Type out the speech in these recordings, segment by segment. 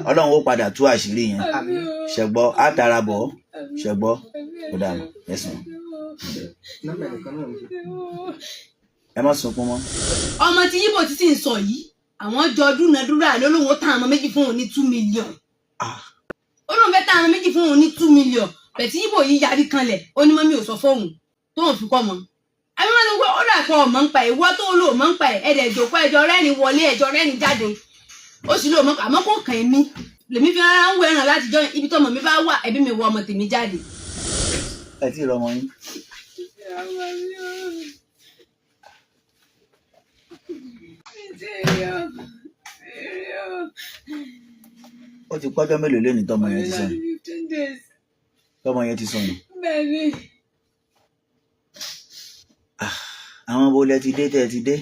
Ọlọ́run ó padà tú àṣírí yẹn ṣẹgbọ́ àtàràbọ̀ ṣẹgbọ́ kò dànù ẹ̀sùn ẹ má sunkún mọ́. ọmọ tí yíbo ti sì ń sọ yìí àwọn jọ dúnadúrà lólówó tá àwọn méjì fún òun ní 2 million ó lóun fẹ́ tá àwọn méjì fún òun ní 2 million bẹ̀tí yíbo yìí yarí kanlẹ̀ ó ní mọ́mí ò sọ fóun tóun fi kọ́ mọ́ àbíwọ́n ló gbọ́ ó dà pọ̀ ọ̀mọ́ ń pa ìwọ́ tó lò mọ́ ń pa ẹ̀ẹ́dẹ̀ ìjòkó ẹjọ́ rẹ́ni wọlé ẹjọ́ rẹ́ni jáde ó sì lò mọ́ àmọ́ kò kàn mí lèmi fi rárá ń wọ ẹran láti jọ ibi tọ́mọ mi bá wà ẹbí mi wọ ọmọ tèmi jáde. ẹ tí ì rọmọ yín. ó ti pọ́jọ́ mélòó lé ní tọ́mọ yẹn ti sọnù tọ́mọ yẹn ti sọnù. àwọn bo lẹ ti dé tẹ ti dé.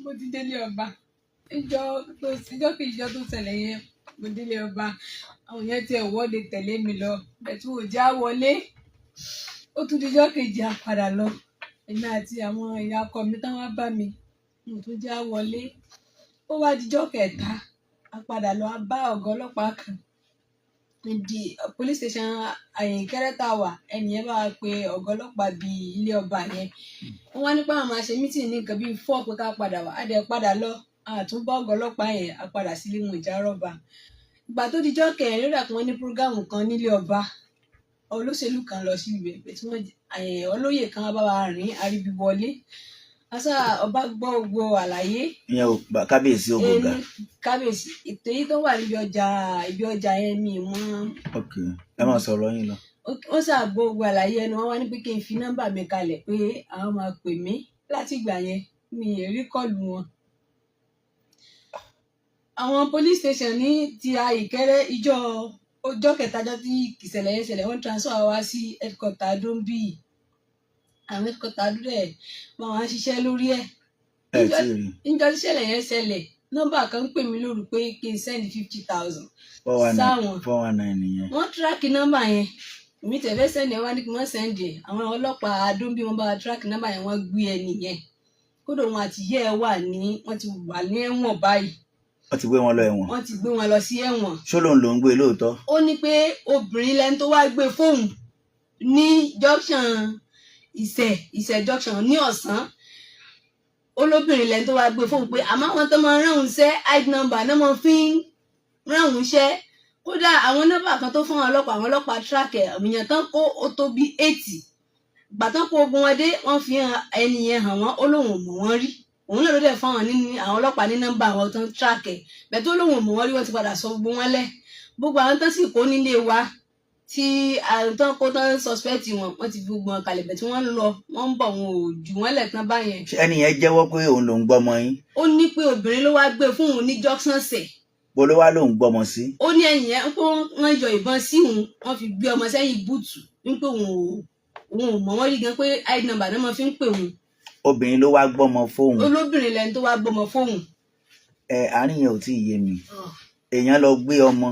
mo ti délé ọba ìjọ kejì tó ṣẹlẹ̀ yẹn mo délé ọba àwọn yẹn ti ẹ̀wọ́de tẹ̀lé mi lọ bẹ̀tú ò já wọlé ó tún dijọ́ kejì á padà lọ èmi àti àwọn ìyá ọkọ mi táwọn bá mi mo tún já wọlé ó wá dijọ́ kẹta á padà lọ á bá ọ̀gá ọlọ́pàá kan di police station Àyìnkẹ́rẹ́ tá a wà ẹnìyẹn bá wa pe ọ̀gá ọlọ́pàá bí ilé ọba yẹn wọ́n wá nípa àwọn máa ṣe mítìnì ní nǹkan bíi 4 pé ká padà wá á dẹ̀ padà lọ àtúnbọ̀ ọ̀gá ọlọ́pàá yẹn á padà sílé wọn ìjà rọ́bà ìgbà tó dijọ́ kẹrin lórí àpò wọn ní prógámù kan nílé ọba olóṣèlú kan lọ sí ibẹ̀ pé tí wọ́n olóyè kan bá wa rìn àríbi wọlé àṣà ọba gbọ́ gbogbo àlàyé. ìyẹn ò kábíyèsí ò gbọ̀ngà. kábíyèsí ètò yìí tó wà níbi ọjà yẹn mi mọ́. ok ẹ máa sọ̀rọ̀ yín lọ. ó ṣàgbọ́ gbogbo àlàyé ẹnu wọn wá ní pé kí n fi nọ́mbà mi kalẹ̀ pé àwọn máa pè mí láti ìgbà yẹn mi ì rí kọ́ọ̀lù wọn. àwọn police station ní ti Àyìnkẹ́rẹ́ ọjọ́ kẹtajọ́ tí ìṣẹ̀lẹ̀ yẹn ṣẹlẹ̀ wọ́n transfer wá sí headquarter dombi àwọn headquarter dúró wọn wá ṣiṣẹ́ lórí ẹ̀. níjọ́ tí ìṣẹ̀lẹ̀ yẹn ṣẹlẹ̀ nọ́mbà kan ń pè mí lóru pé kí n send 50,000 sáwọn 419 nìyẹn. wọ́n tíráàkì nọ́mbà yẹn èmi tẹ̀fẹ́ sẹ́ndì ẹ̀ wá ní kí wọ́n sẹ́ndì ẹ̀ àwọn ọlọ́pàá dombi wọn bá wa tíráàkì nọ́mbà yẹn wọ́n gbé ẹ nìyẹn kódà wọn àti yẹ́ ẹ wọ́n ti wà ní ẹ̀wọ̀n báyìí. wọ́n ti gbé wọn lọ ẹ̀wọ̀n. wọ́n ti gbé wọn lọ sí ẹ̀wọ̀n. ṣó lòun ló ń gbé lóòótọ́. ó ní pé obìnrin lẹni tó wá gbé fóun ní junction ìṣẹ̀ junction ní ọ̀sán olóbìnrin lẹni tó wá gbé fóun pé àmọ́ àwọn tó máa ń ránun iṣẹ́ id number náà máa fi ń ránun iṣẹ́ kódà àwọn nọ́mbà kan tó fún àwọn ọlọ́pàá track ẹ̀ èèyàn tán kó ó tó bí 80 gbàtán kó ogun wọn dé wọ́n fi ẹni yẹn hàn wọ́n ó lóun ò mọ̀ wọ́n rí òun náà ló dẹ̀ fún àwọn ọlọ́pàá ní nọ́mbà àwọn tó ń track ẹ̀ bẹ́ẹ̀ tó lóun ò mọ̀ wọ́n rí wọ́n ti padà sọ gbogbo wọn lẹ̀ gbogbo àwọn tó sì kó nílé wa tí àwọn tó ń kó tán suspect wọ́n ti fi gbogbo wọn kalẹ̀ bẹ́ẹ̀ tí wọ́n ń lọ wọ́n ń bọ̀ wọn ò jù wọ́n lẹ̀ tán báyẹn. ẹni yẹn jẹ́wọ́ pé òun ló ń gbọ́mọ yín. ó ní pé obìnrin ló wá gbé fún òun ní junction sẹ̀. bó ló wá lóun gbọ́mọ sí. ó ní ẹ̀yìn yẹn pé wọ́n yọ ìbọn sí òun wọ́n fi gbé ọmọ sẹ́yìn búùtù wípé òun ò mọ̀ wọ́n rí gan pé id number náà máa fi ń pè òun. obìnrin ló wá gbọ́mọ fóun. olóbìnrin lẹni tó wá gbọ́mọ fóun. àárín yẹn ò tí ì yé mi èèyàn lọ gbé ọmọ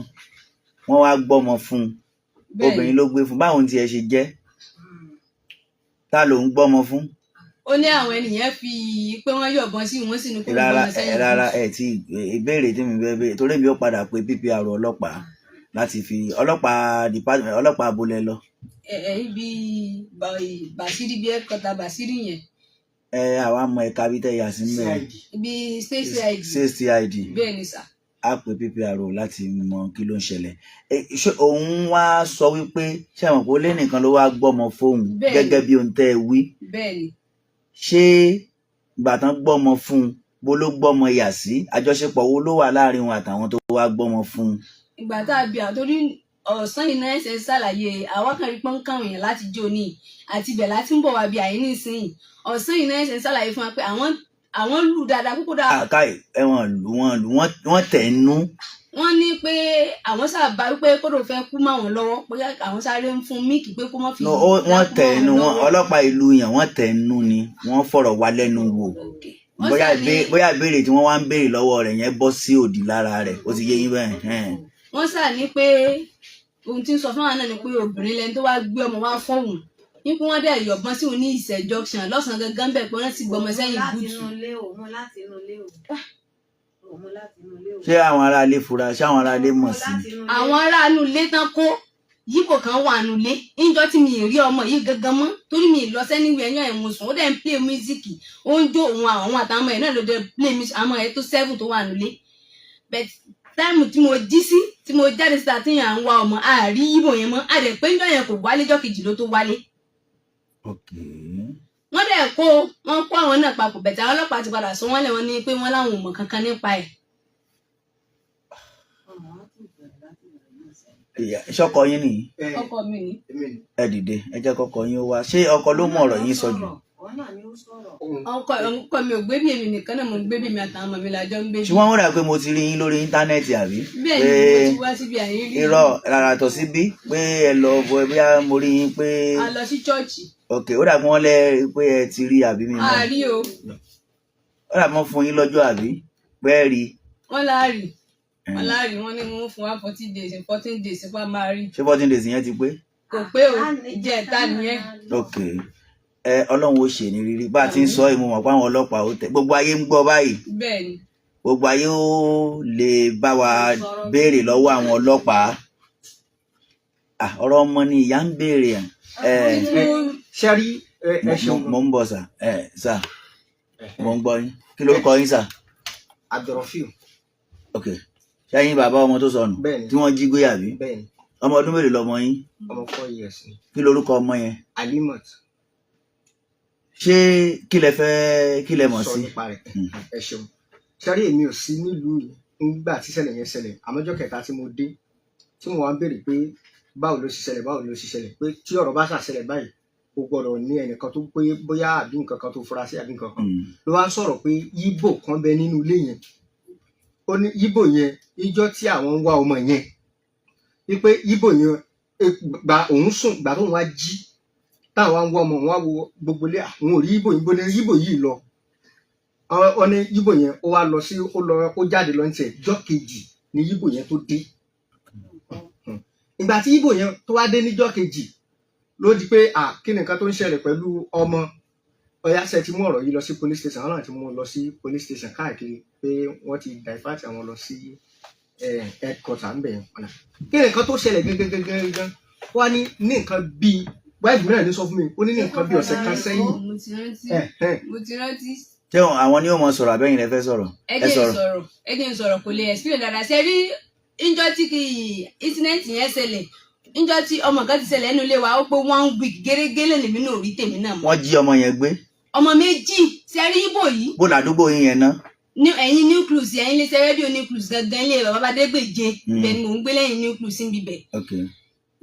wọ́n wá gbọ́mọ fún un obìnrin ló gbé fún báwo ni tiẹ̀ ṣe jẹ́ ta ló ń gbọ́mọ fún. ó ní àwọn ènìyàn fi pé wọ́n yọ̀bọ̀n sí wọn sínú kó lọ́mọ sẹ́yìn. rárá tí ìbéèrè tí mi bẹ́ẹ̀ torí mi ó padà pé PPR ọlọ́pàá láti fi ọlọ́pàá department ọlọ́pàá abolẹ lọ. ibi Bàṣírí bí ẹ̀kọ́ta Bàṣírí yẹn. àwa mọ ẹ̀ka bí tẹ̀ yà sí mẹ́rin. ibi state CID. bẹ́ẹ̀ ni sà. a pè PPR láti mọ kí ló ń ṣẹlẹ̀ ṣé òun wá sọ wípé ṣé àwọn kò lé nìkan ló wá gbọ́mọ fóun gẹ́gẹ́ bí ohun tẹ́ ẹ wí. bẹ́ẹ̀ni. ṣé ìgbà tán gbọ́mọ fún un bó ló gbọ́mọ yà sí àjọṣepọ̀ wo ló wà láàrin wọn àtàwọn tó wá gbọ́mọ fún un. ìgbà tá a bí àtòrí ọ̀sán yìí náà ẹ̀sẹ̀ ṣàlàyé àwọn kan rí pọ́nkàn èèyàn láti jó ní àti ibẹ̀ láti ń bọ̀ wá bí àyè nísìnyí ọ̀sán yìí náà ẹ̀sẹ̀ ṣàlàyé fún wa pé àwọn lù dáadáa púpọ̀ dáa. àkáì ẹ̀wọ̀n lù wọ́n tẹ̀ ń nú. wọ́n ní pé àwọn sábà wípé kódò fẹ́ kú mọ́ àwọn lọ́wọ́ pé àwọn sáré ń fún míìkì pé kó má fi. wọ́n tẹ̀ ń nú ọlọ́pàá ìlú yẹn wọ́n tẹ̀ ń nú ni wọ́n fọ̀rọ̀ wá lẹ́nu wò bóyá ìbéèrè tí wọ́n wá ń béèrè lọ́wọ́ rẹ̀ yẹn bọ́ sí òdì lára rẹ̀ ó ti yé yín bẹ́ẹ̀. wọ́n sà ní pé ohun tí ń sọ fún àwọn náà ni pé obìnrin lẹni tó wá gbé ọmọ wá fọ́ọ̀hún ní kí wọ́n dẹ̀ yọ̀bọ̀n sí òun ní ìṣẹ̀ junction lọ́sàn-án gangan bẹ̀ pé wọ́n ti gbọmọ sẹ́yìn búùtù. ṣé àwọn aráalé fura ṣé àwọn aráalé mọ̀ sí i. àwọn aráàlú ilé tán kó yíbò kan wà nulé níjọ́ tí mi ì rí ọmọ yìí gangan mọ́ torí mi ì lọ sẹ́ni ìwé ẹ̀yàn ẹ̀mú sùn ó dẹ̀ ń play music ó ń jó òun àwọn àtàwọn ẹ̀ náà ló dé play music àwọn ẹ̀ tó 7 tó wà nulé but táìmù tí mo jí sí tí mo jáde síta tí yàn ń wá ọmọ àárí yíbò yẹn mọ́ àdẹ̀ pé níjọ́ yẹn kò wálé jọ́ kejì ló tó wálé. wọ́n dẹ̀ kó àwọn náà papọ̀ bẹ̀tẹ̀ àwọn ọlọ́pàá ti padà sọ wọ́n lẹ̀ wọ́n ní pé wọ́n láwọn ò mọ̀ kankan nípa ẹ̀. ṣọkọ yín nìyí. ọkọ mi ni. ẹ dìde ẹ jẹ́ kọ́kọ́ yín ó wá ṣé ọkọ ló mọ ọ̀rọ̀ yín sọ jù. ọkọ mi ò gbé bí èmi nìkan náà mo ń gbé bí mi àtàwọn ọmọ mi làjọ ń gbé bí. ṣùgbọ́n wọ́n rà pé mo ti rí yín lórí íńtánẹ́ẹ̀tì àbí. bẹ́ẹ̀ ni mo ti wá síbi àyírí. irọ́ rárá tọ̀ síbí pé ẹ lọ bọ ẹ bóyá mo rí yín pé. a lọ sí chọ́ọ̀chì. ok ó dà pé wọ́n lẹ́ pé ẹ ti rí àbí mi mọ́. a rí o. ó dà pé wọ́n fún yín lọ́jọ́ àbí pé ẹ rí. wọ́n láàrí wọ́n ní wọ́n fún wa 14 days 14 days pa máa rí. ṣé 14 days yẹn ti pé. kò pé o ìjẹta nìyẹn. ok ọlọ́run ó ṣe ní rírí bá a ti ń sọ ìmọ̀ mọ̀ pé àwọn ọlọ́pàá ó tẹ gbogbo ayé ń gbọ́ báyìí. bẹ́ẹ̀ni. gbogbo ayé ó lè bá wa béèrè lọ́wọ́ àwọn ọlọ́pàá ọ̀rọ̀ ọmọ ni ìyá ń béèrè ṣe rí ẹ ṣeun. mo ń bọ̀ sà mo ń gbọ́ yín kí lórúkọ yín sà. Abdulrafiu. ok ṣẹ́yìn bàbá ọmọ tó sọnù tí wọ́n jí gbé àbí. bẹ́ẹ̀ni. ọmọ ọdún mélòó lọmọ yín. ọmọ 4 years ni. kí lórúkọ ọmọ yẹn. Alimat. ṣé kí lẹ mọ̀ sí. sọ nípa rẹ̀ ẹ ṣeun. ṣe rí èmi ò sí nílùú nígbà tí ṣẹlẹ̀ yẹn ṣẹlẹ̀ àmọ́jọ́ kẹta tí mo dé tí mo wá ń béèrè pé báwo ló ṣe ṣẹlẹ̀ pé tí ọ̀rọ̀ bá ṣàṣẹlẹ̀ báyìí o gbọ́dọ̀ ní ẹnìkan tó pé bóyá àbí nǹkan kan tó fura sí àbí nǹkan kan ló wá ń sọ̀rọ̀ pé yíbò kan bẹ nínú ilé yẹn ó ní yíbò yẹn ìjọ tí àwọn ń wá ọmọ yẹn wípé yíbò yẹn gba òun sùn gbà tóun wá jí táwọn wá ń wá ọmọ wọn wá wo gbogbo ilé àwọn ò rí yíbò yìí bóni yíbò yìí lọ ọ ní yíbò yẹn ó wá lọ sí ó jáde lọ ní tiẹ̀ jọ́ kejì ní yíbò yẹn tó dé ìgbà tí yíbò yẹn tó wá dé níjọ́ kejì ló di pé kí ni nǹkan tó ń ṣẹlẹ̀ pẹ̀lú ọmọ ọyá ṣe ti mú ọ̀rọ̀ yìí lọ sí police station àwọn náà ti mú lọ sí police station káàkiri pé wọ́n ti divert àwọn lọ sí headquarter ń bẹ̀ yẹn padà kí ni nǹkan tó ṣẹlẹ̀ gangan wá ní nǹkan bíi wáìfù náà ní sọ fún mi ó ní nǹkan bíi ọ̀sẹ̀ kan sẹ́yìn. mo ti rántí. ṣé àwọn ni ó mọ sọ̀rọ̀ àbẹ́yìn rẹ fẹ́ sọ̀rọ̀. ẹ jẹ́ n sọ̀rọ̀ kò lè explain dáadáa ṣe rí níjọ́ tí incident yẹn ṣẹlẹ̀ níjọ́ tí ọmọ kan ti ṣẹlẹ̀ nínú ilé wa ó pé 1 week gẹ́gẹ́ lèmi náà rí tèmi náà mọ́. wọ́n jí ọmọ yẹn gbé. ọmọ méjì ṣe rí ibo yìí. bó làdúgbò yín yẹn ná. ẹ̀yin nucleus ẹ̀yin lè ṣe rédíò nucleus gangan ilé bàbá Adégbèje ibẹ̀ ni mò ń gbé lẹ́yìn nucleus ń bibẹ̀.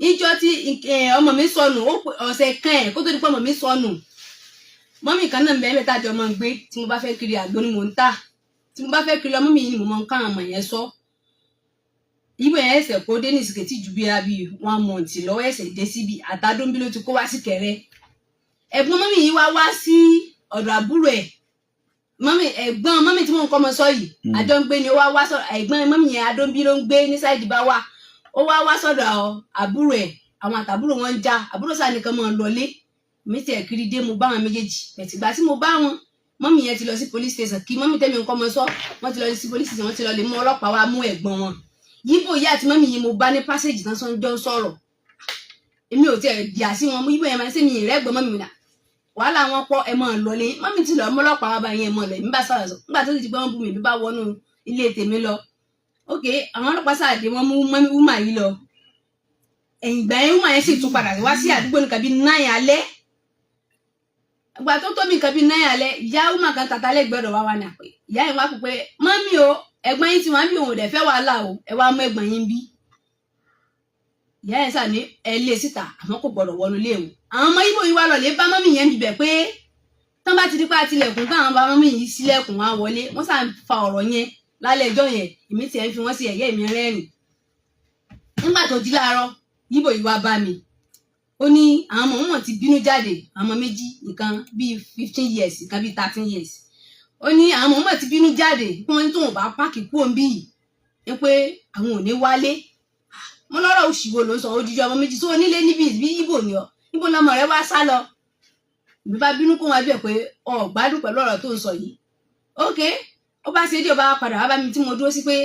níjọ́ tí ọmọ mi sọnù ọ̀sẹ̀ kan ẹ̀ kó tó di pé ọmọ mi sọnù mọ́mì kan náà bẹ́ẹ̀ tá a jọ máa ń gbé tí mo bá fẹ́ kiri àgbo ni mò ń tà tí mo bá fẹ́ kiri ọmọ mi ni mo máa ń ká àwọn ọmọ yẹn sọ. ibo yẹn ẹsẹ̀ kó dé ní ìsìkètì ju bí abi 1 month lọ́wọ́ ẹsẹ̀ dé síbi àtàdóńbí ló ti kó wá sí Kẹrẹ. ẹ̀gbọ́n mọ́mì yìí wá sí ọ̀dọ̀ àbúrò ẹ̀ ẹ̀gbọ́n mọ́mì tí mò ń kọ́ ọmọ sọ yìí àjọ ń gbé ni ó wá sọ̀rọ̀ ẹ̀gbọ́n mọ́mì yẹn àdóńbí ló ń gbé ní sáìdì bá wà ó wá sọ̀dọ̀ àbúrò ẹ̀ àwọn àtàbúrò wọn ń já àbúrò sáà nìkan mọ́ lọlé mi tiẹ̀ kiri dé mo bá wọn méjèèjì ẹ̀tìgbà tí mo bá wọn mọ́mì yẹn ti lọ sí police station kí mọ́mì tẹ́mi nǹkan ọmọ sọ wọ́n ti lọ sí police station wọ́n ti lọ lè mú ọlọ́pàá wá mú ẹ̀gbọ́n wọn yíbò yìí àti mọ́mì yìí mo bá ní passage tán sọ́njọ́ sọ̀rọ̀ èmi ò tiẹ̀ dìá sí wọn yíbò yẹn máa ń sẹ́mi ìrẹ́gbọ́n mọ́mì mi nà wàhálà wọn pọ̀ ẹ máa lọlé mọ́mì ti lọ mọ́ ọlọ́pàá wá bá yẹn mọ́ lẹ̀ mi bá sọ̀rọ̀ nígbà tó ti gbé wọn bú mi bá wọnú ilé tèmi lọ ok àwọn ọlọ́pàá sáàdé wọn mú mọ́mì wúmà yìí lọ ẹ̀yìn ìgbà yẹn wúmà yẹn sì tún padà wá sí àdúgbò nìkan bíi 9 alẹ́ ìgbà tó tóbi nǹkan bíi 9 alẹ́ ìyá wúmà kan tàtà lẹ́gbẹ̀ẹ́dọ̀ wá wà ní àpè ìyá yẹn wá pè pé mọ́mì o ẹ̀gbọ́n yín tí wọ́n bí òun ò dẹ̀ fẹ́ wàhálà o ẹ wá mú ẹ̀gbọ́n yín bí ìyá yẹn sà ní ẹ lé síta àmọ́ kò gbọ́dọ̀ wọnú ilé o àwọn ọmọ Ìgbò yìí wá lọ lè bá mọ́mì yẹn bíbẹ̀ pé tán bá ti dípá tilẹ̀kùn táwọn bá mọ́mì yìí sílẹ̀kùn wá wọlé wọ́n sà ń fa ọ̀rọ̀ yẹn lálẹ́ ẹjọ́ yẹn èmi tiẹ̀ ń fi wọ́n sí ẹ̀yẹ́ mi rẹ́rìn nígbà tó di láàárọ̀ Ìgbò yìí wá bá mi ó ní àwọn ọmọ wọn ti bínú jáde àwọn méjì nǹkan bíi 15 years nǹkan bíi 13 years ó ní àwọn ọmọ ti bínú jáde kí wọ́n ní tóun bá páàkì kú òǹbí yìí ni pé àwọn ò ní wálé mo lọ́rọ̀ òṣìwò ló ń sọ odidi ọmọ méjì tó onílé níbi ìbí Ìgbò ni ọ níbo lọmọ rẹ wá sá lọ ìbí bá bínú kó wọn bẹ̀ pé ọ gbádùn pẹ̀lú ọ̀rọ̀ tó ń sọ yìí ok ó bá ṣe dé ó bá padà wá bá mi tí mo dúró sí pé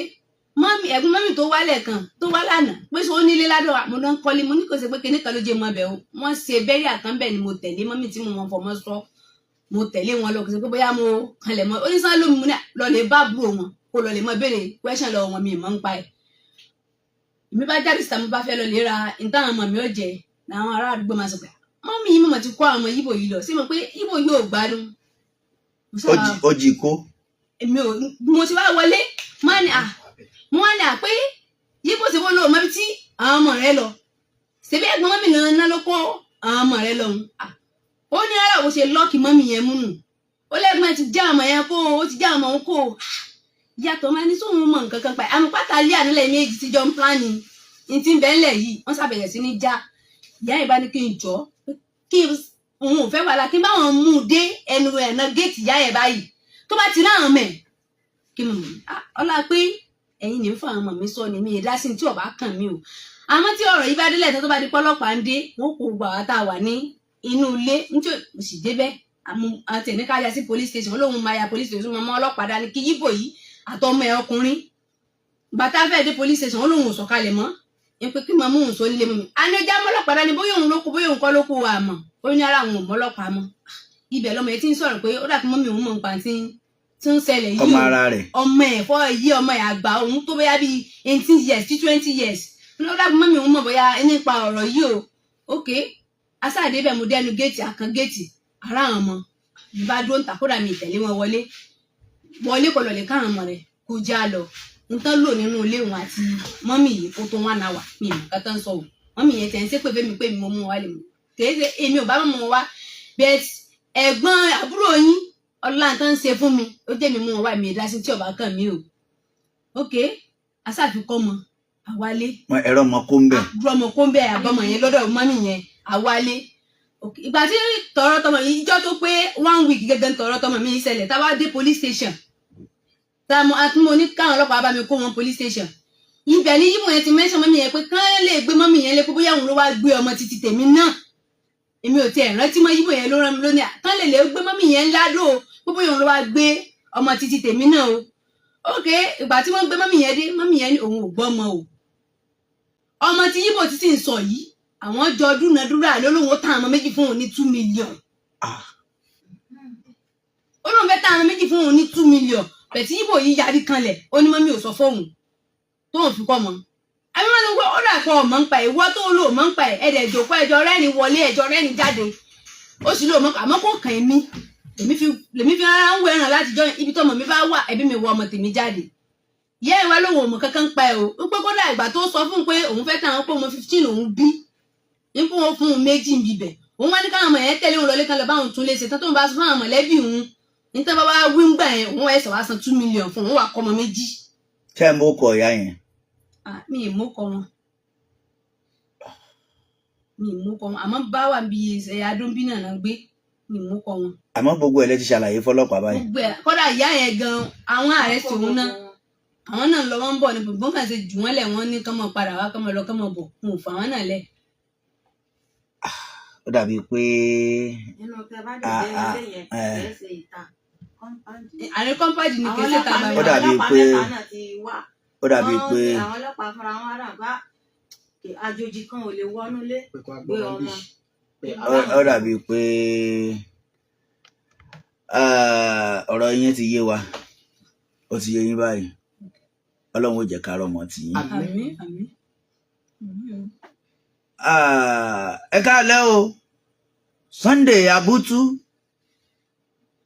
mọ́mì ẹ̀gbọ́n mọ́mì tó wálẹ̀ kan tó wá lánàá pé sọ nílé ládọ̀ mo lọ ń kọ́lé mo ní kò ṣe pé kíní kan ló jẹ́ mọ́ bẹ̀ o wọ́n ṣe bẹ́rí àkànbẹ̀ ni mo tẹ̀lé mọ́mì tí mo mọ fọmọ sọ mo tẹ̀lé wọn lọ kò ṣe pé bóyá mo kanlẹ̀ mọ́ oníṣàn lómi mo ní lọ lè bá àbúrò wọn kó lọ lè mọ béèrè question lọ wọn mi mọ́ ń pa ẹ̀ èmi bá jáde síta mo bá fẹ́ lọ lè ra nǹkan àwọn ọmọ mi ò jẹ làwọn ará àdúgbò máa sọ pé mọ́mì yìí mọ̀ ti kó àwọn ọmọ yíbò yìí lọ sí mo pé yíbò yóò gbádùn. ó jí kó. èmi ò mo ti wá wọlé mo wá ní pé yíbò ṣe wọ́n lò mọ́bí tí àwọn ọmọ rẹ lọ ṣebí ẹ̀gbọ́n mọ́mì náà ló kó àwọn ọmọ rẹ lọ ó ní ara ò ṣe lọ́ọ̀kì mọ́mì yẹn múnú ó lẹ́gbọ́n ti já ọmọ yẹn kó ó ti já ọmọ òun kó yàtọ̀ máa ní sóhun mọ̀ nǹkan kan pa àmọ́ pátá lé ànílẹ̀ méjì tíjọ́ ń pláàni ní ti ń bẹ́ńlẹ̀ yìí wọ́n ṣàbẹ̀yẹ̀ sí ní já ìyá yìí bá ní kí n jọ kí òun ò fẹ́ wàhálà kí n bá wọn mú un dé ẹnu ẹ̀nà géètì ìyá yẹn báyìí tó bá ti ráhàn mẹ́ kí n mọ̀ ọlá pé ẹ̀yin ní fún àwọn ọmọ mi sọ ni mi ìdá sí tí ọba kàn mí o àmọ́ tí ọ̀rọ̀ yìí bá délẹ̀ tó bá di pọ́lọ́pàá ń dé wọn kò gbà wá tá a wà ní inú ilé nítorí mo sì débẹ̀ àti ẹ̀ní ká ya sí police station olóhùn máa ya police station mọ́ ọlọ́pàá dání kí yíbò yìí àtọmọ ẹ̀ ọkùnrin bàtà fẹ́ẹ́ dé police station olóhùn ò sọ̀kalẹ̀ mọ́ ẹ pé kí màá mú òun sọ nílé mọ́ mi àní ọjà mọ́lọ́pàá dání bóyá òun ló kú bóyá òun kọ́ ló kú wa mọ̀ ó ní ara àwọn mọ́lọ́pàá mọ́ ibẹ̀ lọ́mọ ẹ ti ń sọ̀rọ̀ pé ó dà kí mọ́mí òun mọ̀ nípa tí ń ṣẹlẹ̀ yìí ọmọ ara rẹ̀ ọmọ ẹ̀ fọ́ yí ọmọ ẹ̀ àgbà òun tó bóyá bíi 18 years sí 20 years ó dà kí mọ́mí òun mọ̀ bóyá nípa ọ̀rọ̀ yìí o ok asáàdé bẹ̀ mo dẹnu géètì àkàn géètì ara àwọn ọmọ ìbá dúró ń ta kódà mi ìtẹ̀lé wọn wọlé kọ lọ lè káwọn ọmọ rẹ̀ kó já lọ nǹkan lò nínú ilé wọn àti mọ́mì yìí kó tó 1 hour mi ìmọ̀ kátó ń sọ wò mọ́mì yẹn tẹ̀ ń ṣépè fẹ́mi pé mi mo mú wa lè mú kèé ṣe èmi ò bá mọ̀ wọn wá bẹ́ẹ̀ ẹ̀gbọ́n àbúrò yín ọlọ́lá tó ń ṣe fún mi ó jẹ́ mi mú wọn wá mi ìdásí tí ọba kàn mí o ok asáfikọ́ mọ àwálé ẹ̀rọ ọmọ kó ń bẹ̀ àbúrò ọmọ kó ń bẹ̀ àbọ̀mọ̀ yẹn lọ́dọ̀ mọ́mì yẹn àwálé ìgbà tí tọ̀rọ̀ tọmọ yìí ìjọ tó pé 1 week gẹ́gẹ́ tọ̀rọ̀ tọmọ mi ṣẹlẹ̀ tá a wá dé police station mo ní káwọn ọlọ́pàá bá mi kó wọn police station ibẹ̀ ni yíbo yẹn ti mẹ́sàn mọ́mì yẹn pé kán lè gbé mọ́mì yẹn lé pé bóyá òun ló wá gbé ọmọ títí tèmi náà èmi ò tiẹ̀ rántí mọ́ yíbo yẹn ló rán mi lónìí kán lè gbé mọ́mì yẹn ládò pé bóyá òun ló wá gbé ọmọ títí tèmi náà o ok ìgbà tí wọ́n gbé mọ́mì yẹn dé mọ́mì yẹn ní òun ò gbọ́ ọmọ o ọmọ tí yíbo ti sì ń sọ yìí àwọn jọ dúnadúrà lólóhùn ó tàn àwọn méjì fún òun ní 2 million olóhùn fẹ́ tàn àwọn méjì fún òun ní 2 million bẹ̀tí yíbo yìí yarí kanlẹ̀ ó ní mọ́mí ò sọ fóun tóun fi kọ́ mọ́ àbí wọ́n ti gbọ́ ó dà pọ̀ ọ̀mọ́ ń pa ìwọ tó lò mọ́ ń pa ẹ̀ẹ́dẹ̀ ìjòkó ẹjọ́ rẹ́ni wọlé ẹjọ́ rẹ́ni jáde ó sì lò mọ́ àmọ́ kò kàn mí lèmi fi rárá ń wọ ẹran láti jọ ibi tọmọ mi bá wà ẹbí mi wọ ọmọ tèmi jáde ìyá ìwà lòun ò mọ̀ kankan pa ẹ̀ o ń pé kódà ìgbà tó sọ fún un pé òun fẹ́ tàn án pé ọmọ 15 òun bí ń fún wọn fún un 2 ń bibẹ̀ òun wá ní káwọn ọmọ yẹn tẹ̀lé òun lọlé kan lọ báwọn tún lè ṣe tán tó ń bá fún àwọn mọ̀lẹ́bí òun níta bá wá wí ń gbà yẹn òun ẹsẹ̀ wá san 2 million fún òun wà kọ́ ọmọ 2. ṣé ẹ mú kọ ìyá yẹn. mi ì mú kọ wọn àmọ́ bá wà bí adóńbí náà gbé mi ì mú kọ wọn. àmọ́ gbogbo ẹ̀ lẹ ti ṣàlàyé fọlọ́pàá báyìí. gbogbo ẹ̀ kódà ìyá yẹn gan àwọn ààrẹ tí òun náà àwọn náà lọ wọn ń bọ̀ ní gbogbo nǹkan ṣe jù wọ́n lẹ̀ wọ́n ní kọ́mọ padà wá kọ́mọ lọ kọ́mọ bọ̀ wọn ò fà wọ́n náà lẹ̀. ó dàbí pé nínú tẹ bá dìde nílé yẹn kìí ṣe ìta àní kọ́mpáàdì ní kẹsẹ̀ tá a bá ó dàbí pé ó dàbí pé àwọn ọlọ́pàá fúnra wọn rà bá àjòjì kan ò lè wọnú ilé gbé ọmọ. ó dàbí pé ọ̀rọ̀ yẹn ti yé wa ó ti yé yín báyìí ọlọ́run ó jẹ́ ká rọ́mọ tì yín. àmín àmín. ẹ káàlẹ́ o Sunday Abutu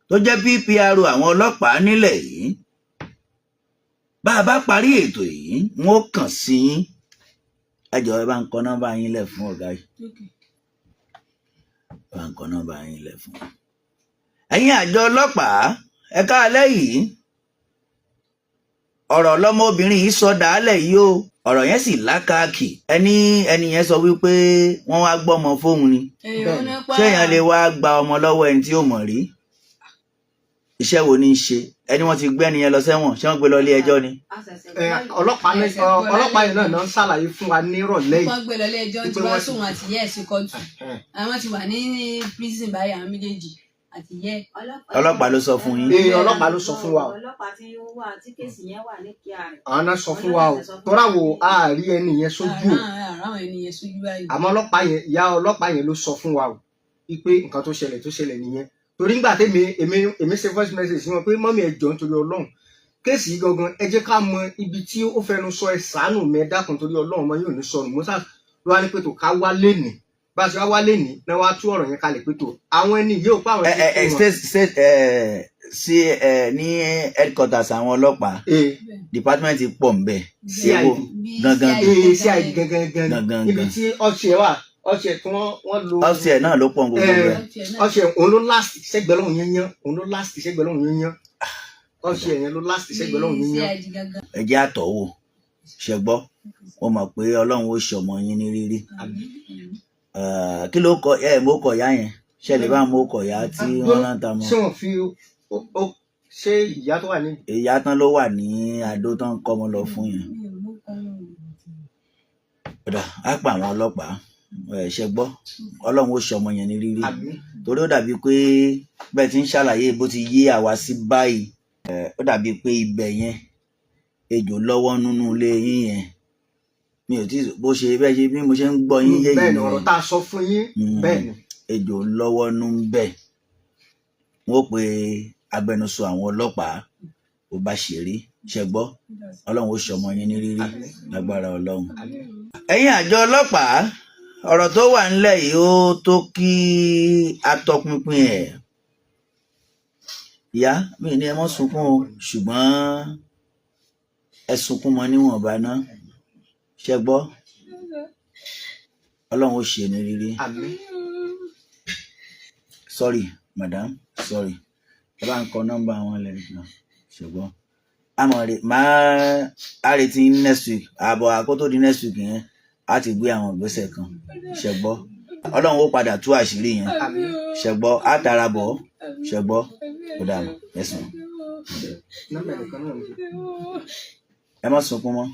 tó jẹ́ PPR àwọn ọlọ́pàá nílẹ̀ yìí bá a bá parí ètò yìí wọn ó kàn sí yín ẹ jọ̀ọ́ ẹ bá ń kọ nọ́mbà yín lẹ̀ fún ọ̀gá yìí bá ń kọ nọ́mbà yín lẹ̀ fún ẹ̀yin àjọ ọlọ́pàá ẹ káàlẹ́ yìí ọ̀rọ̀ lọ́mọbìnrin yìí sọ dàálẹ̀ yìí o ọ̀rọ̀ yẹn sì lákàkì ẹni yẹn sọ wípé wọ́n wá gbọ́mọ fóun ni ṣé èèyàn lè wá gba ọmọ lọ́wọ́ ẹni tí ò mọ̀ rí iṣẹ́ wo ni í ṣe ẹni wọ́n ti gbé ẹni yẹn lọ sẹ́wọ̀n ṣé wọ́n gbé lọ ilé ẹjọ́ ni. ọlọ́pàá yẹn náà ń ṣàlàyé fún wa nírọ̀lẹ́ yìí. wọ́n gbé lọ ilé ẹjọ́ tí wọ́n sùn àti yẹ́ ẹ̀sìn kọ́tù àwọn ti wà ní prison báyìí àwọn méjèèjì. àti yẹ. ọlọ́pàá ló sọ fún yín. ọlọ́pàá ló sọ fún wa o. ọlọ́pàá tí ó wà tí kéèsì yẹn wà ní kíá rẹ̀. àwọn náà sọ fún wa o tọ́ra wo àárí ẹni yẹn sójú o àwọn ènìyàn sójú báyìí. àmọ́ ìyá ọlọ́pàá yẹn ló sọ fún wa o wípé nǹkan tó ṣẹlẹ̀ nìyẹn torí nígbà tèmi èmi ṣe voice message sí wọn pé mọ́mí ẹ jọ̀ọ́ nítorí Ọlọ́run kéèsì yìí gangan ẹ jẹ́ ká mọ ibi tí ó fẹnu sọ ẹ ṣàánú mi ẹ dákun torí Ọlọ́run mọ yóò ní sọnù mọ́sá ló wá ní pé tó ká wá lénìí bá a ṣe wá lénìí náà wá tú ọ̀rọ̀ yẹn kalẹ̀ pé tó àwọn ẹni yìí ò pa àwọn ẹni tó sí ní headquarters àwọn ọlọ́pàá department pọ̀ ń bẹ CID gangan CID gangan níbi tí ọ̀ṣẹ̀ wà ọ̀ṣẹ̀ tí wọ́n lo ọ̀ṣẹ̀ náà ló pọ̀ gbogbo bẹ́ẹ̀ ọ̀ṣẹ̀ òun ló last sẹ́gbẹ̀ẹ́ lọ́hùn yẹnyẹn ọ̀ṣẹ̀ yẹn ló last sẹ́gbẹ̀ẹ́ lọ́hùn yẹnyẹn. ẹ jẹ́ àtọ̀wò ṣẹgbọ́ mo mọ̀ pé Ọlọ́run ó ṣọmọ yín ní rírí kí ló kọ mo kọ ìyá yẹn ṣẹlẹ̀ bá mo kọ ìyá tí wọ́n náà ta mọ́. ṣé wọ́n fi ṣé ìyá tó wà ní. ìyá tán ló wà ní Adó tán kọ́ mọ́ lọ fún yẹn. á pa àwọn ọlọ́pàá ṣẹgbọ́ Ọlọ́run ó ṣọmọ yẹn ní rírí torí ó dàbí pé bẹ́ẹ̀ ti ń ṣàlàyé bó ti yé àwa sí báyìí ó dàbí pé ibẹ̀ yẹn ejò lọ́wọ́ nínú ilé yín yẹn mi ò tí bó ṣe bẹ́ẹ̀ ṣe bí mo ṣe ń gbọ́ yín yé yìí bẹ́ẹ̀ ni ọ̀rọ̀ tá a sọ fún yín bẹ́ẹ̀ ni ejò lọ́wọ́ nú bẹ̀ wọ́n pe agbẹnusọ àwọn ọlọ́pàá ó bá ṣe rí ṣẹgbọ́ Ọlọ́run ó ṣọmọ yín ní rírí lágbára Ọlọ́run. ẹ̀yin àjọ ọlọ́pàá ọ̀rọ̀ tó wà ńlẹ̀ yìí ó tó kí atọpinpin ẹ̀ ìyá mi ní ẹ mọ́ sunkún o ṣùgbọ́n ẹ sunkún mọ́ níwọ̀nba náà ṣẹgbọ́ Ọlọ́run ó ṣe ní rírí. Sorry madam sorry ẹ bá ń kọ nọ́mbà àwọn ẹlẹ́rìí náà ṣùgbọ́n àmọ́ a retí next week àbọ̀ àkótó di next week yẹn a ti gbé àwọn ìgbésẹ̀ kan ṣẹgbọ́ Ọlọ́run ó padà tú àṣírí yẹn ṣẹgbọ́ á tara bọ̀ ṣẹgbọ́ kó dà mọ́ ẹ̀sùn ẹ má sunkún mọ́.